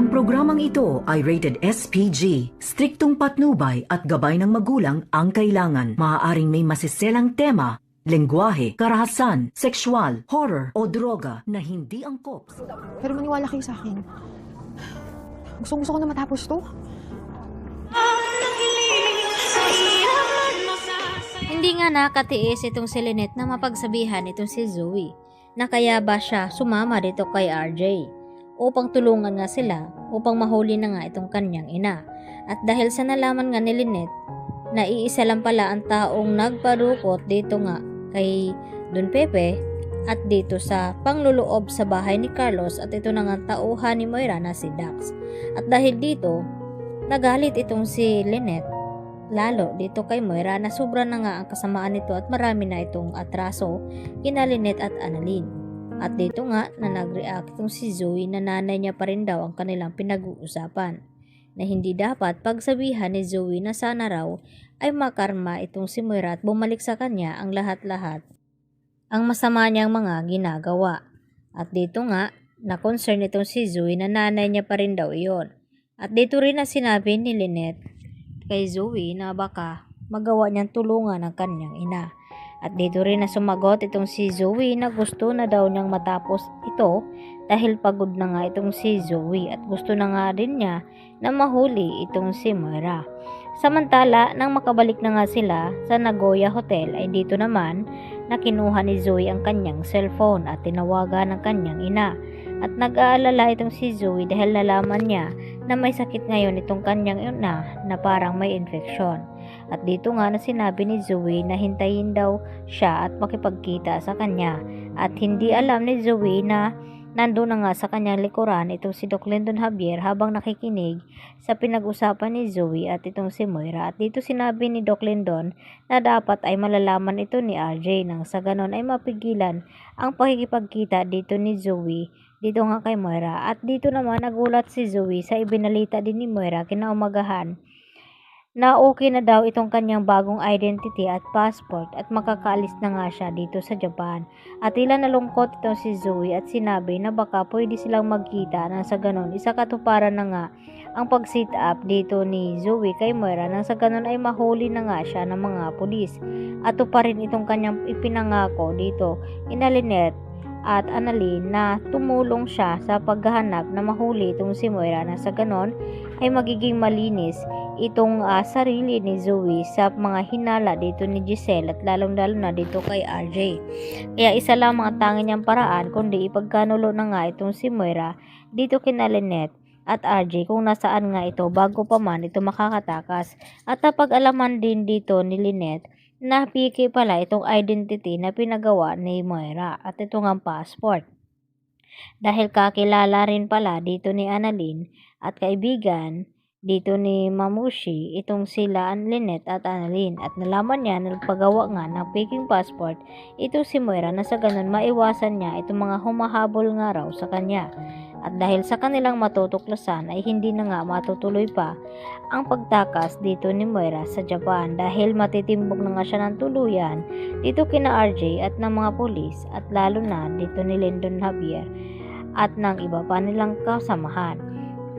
Ang programang ito ay rated SPG. Striktong patnubay at gabay ng magulang ang kailangan. Maaaring may masiselang tema, lengguwahe, karahasan, sexual, horror o droga na hindi angkop. Pero maniwala kayo sa akin. Gusto ko na matapos to. Hindi nga nakatiis itong si Lynette na mapagsabihan itong si Zoe na kaya ba siya sumama dito kay RJ upang tulungan nga sila upang mahuli na nga itong kanyang ina. At dahil sa nalaman nga ni Lynette na iisa lang pala ang taong nagparukot dito nga kay Don Pepe at dito sa pangluloob sa bahay ni Carlos at ito na nga tauhan ni Moira na si Dax. At dahil dito, nagalit itong si Lynette lalo dito kay Moira na sobra na nga ang kasamaan nito at marami na itong atraso kina Lynette at Annalyn. At dito nga na nag-react itong si Zoe na nanay niya pa rin daw ang kanilang pinag-uusapan na hindi dapat pagsabihan ni Zoe na sana raw ay makarma itong si Moira at bumalik sa kanya ang lahat-lahat ang masama niyang mga ginagawa. At dito nga na concern itong si Zoe na nanay niya pa rin daw iyon. At dito rin na sinabi ni Lynette kay Zoe na baka magawa niyang tulungan ang kanyang ina. At dito rin na sumagot itong si Zoe na gusto na daw niyang matapos ito dahil pagod na nga itong si Zoe at gusto na nga din niya na mahuli itong si Moira. Samantala, nang makabalik na nga sila sa Nagoya Hotel ay dito naman na kinuha ni Zoe ang kanyang cellphone at tinawagan ng kanyang ina. At nag-aalala itong si Zoe dahil nalaman niya na may sakit ngayon itong kanyang ina na parang may infeksyon. At dito nga na sinabi ni Zoe na hintayin daw siya at makipagkita sa kanya. At hindi alam ni Zoe na nandun na nga sa kanyang likuran itong si Doc Lyndon Javier habang nakikinig sa pinag-usapan ni Zoe at itong si Moira. At dito sinabi ni Doc Lyndon na dapat ay malalaman ito ni RJ nang sa ganon ay mapigilan ang pakikipagkita dito ni Zoe dito nga kay Moira. At dito naman nagulat si Zoe sa ibinalita din ni Moira kinaumagahan na okay na daw itong kanyang bagong identity at passport at makakaalis na nga siya dito sa Japan. At tila nalungkot itong si Zoe at sinabi na baka pwede silang magkita nang sa ganon isa katuparan na nga ang pag-sit up dito ni Zoe kay Moira nang sa ganon ay mahuli na nga siya ng mga pulis. At pa rin itong kanyang ipinangako dito ina Lynette at Annalyn na tumulong siya sa paghahanap na mahuli itong si Moira na sa ganon ay magiging malinis itong sarili ni Zoe sa mga hinala dito ni Giselle at lalong-lalo na dito kay RJ. Kaya isa lang mga tanging niyang paraan kundi ipagkanulo na nga itong si Moira dito kina Lynette at RJ kung nasaan nga ito bago pa man ito makakatakas. At napag-alaman din dito ni Lynette na piki pala itong identity na pinagawa ni Moira at ito nga passport. Dahil kakilala rin pala dito ni Annalyn at kaibigan dito ni Mamushi itong sila Lynette at Annalyn at nalaman niya na nagpagawa nga ng faking passport ito si Moira na sa ganun maiwasan niya itong mga humahabol nga raw sa kanya. At dahil sa kanilang matutuklasan ay hindi na nga matutuloy pa ang pagtakas dito ni Moira sa Japan dahil matitimbog na nga siya ng tuluyan dito kina RJ at ng mga pulis at lalo na dito ni Lyndon Javier at ng iba pa nilang kasamahan.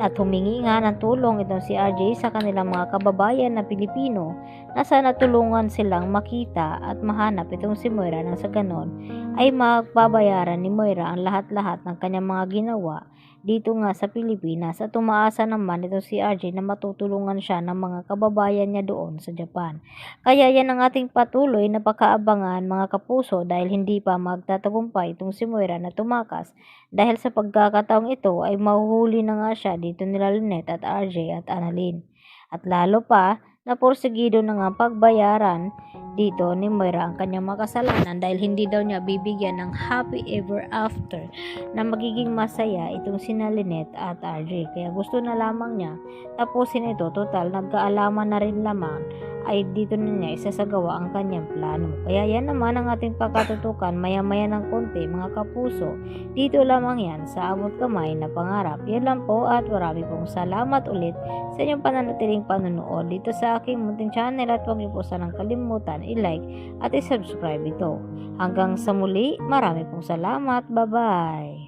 At humingi nga ng tulong itong si RJ sa kanilang mga kababayan na Pilipino na sana tulungan silang makita at mahanap itong si Moira nang sa ganon ay magbabayaran ni Moira ang lahat-lahat ng kanyang mga ginawa dito nga sa Pilipinas at umaasa naman itong si RJ na matutulungan siya ng mga kababayan niya doon sa Japan. Kaya yan ang ating patuloy na pakaabangan mga kapuso dahil hindi pa magtatagumpay itong si Moira na tumakas dahil sa pagkakataong ito ay mahuhuli na nga siya dito nila Lynette at RJ at Annalyn. At lalo pa na porsigido na nga pagbayaran dito ni Moira ang kanyang makasalanan dahil hindi daw niya bibigyan ng happy ever after na magiging masaya itong sina Lynette at RJ. Kaya gusto na lamang niya tapusin ito, total nagkaalaman na rin lamang ay dito na niya isasagawa ang kanyang plano. Kaya yan naman ang ating pagkatutukan maya-maya ng konti mga kapuso. Dito lamang yan sa abot kamay na pangarap. Yan lang po at marami pong salamat ulit sa inyong pananatiling panonood dito sa aking munting channel at huwag niyo po sanang kalimutan i-like at i-subscribe ito. Hanggang sa muli, marami pong salamat. Bye-bye!